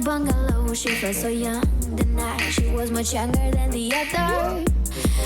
Bungalow, she felt so young the night she was much younger than the other.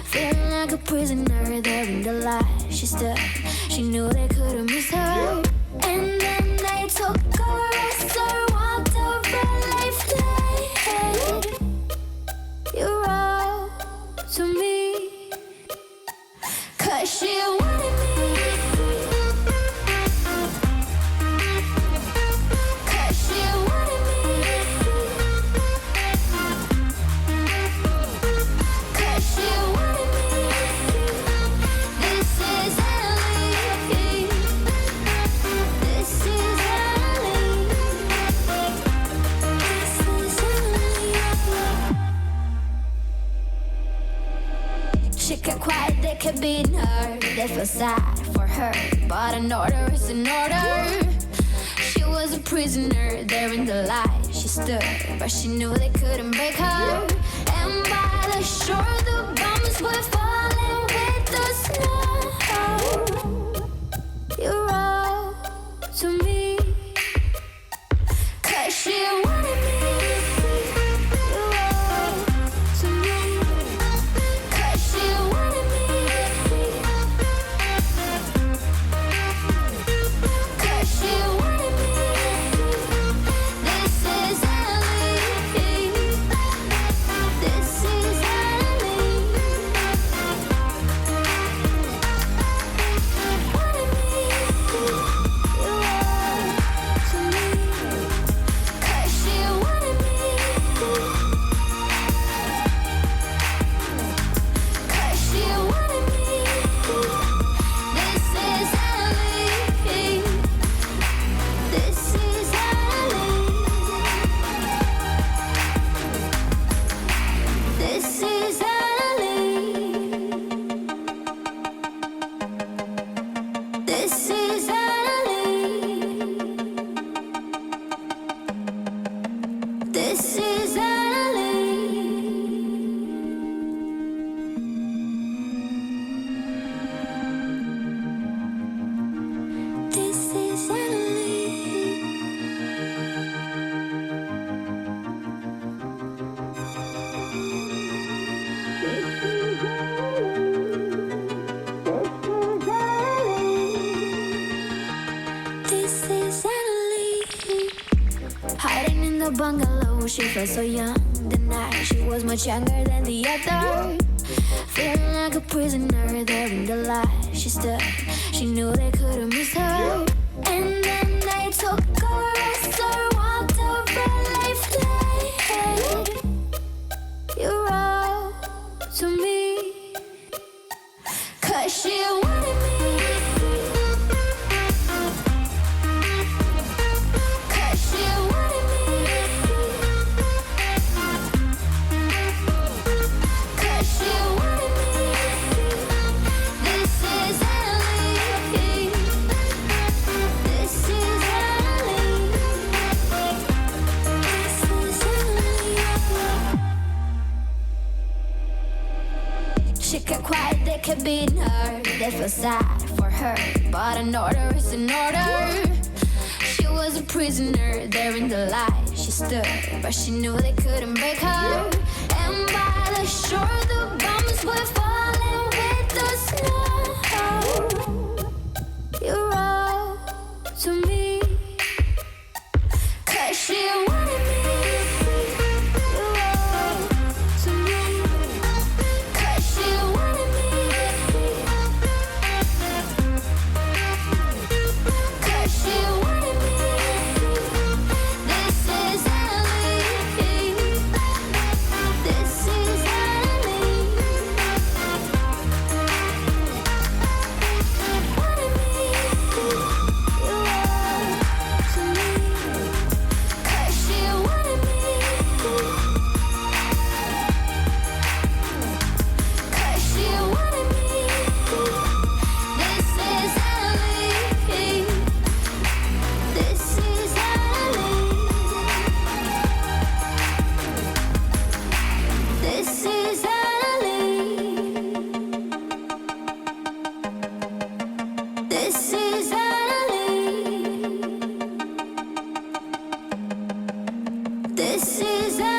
Feeling like a prisoner there in the light. She stood, she knew they couldn't miss her. And then they took her as her, walked over life played. You wrote to me, 'cause she wanted me. She kept quiet, they kept beating her. They felt sad for her, but an order is an order. She was a prisoner there in the light. She stood, but she knew they couldn't break her. And by the shore, the bombs were falling with the snow. You wrote to me, 'cause she wanted me. Bungalow, she felt so young the night she was much younger than the other. Feeling like a prisoner there in the light. She stood, she knew they couldn't miss her. And then they took her as her, walked over life played. You wrote to me, 'cause she wanted me. She kept quiet, they kept beating her. They felt sad for her, but an order is an order. She was a prisoner there in the light. She stood, but she knew they couldn't break her. And by the shore, the bombs were falling with the snow. You wrote to me, 'cause she wanted me. This is This is Annalie. This is Annalie.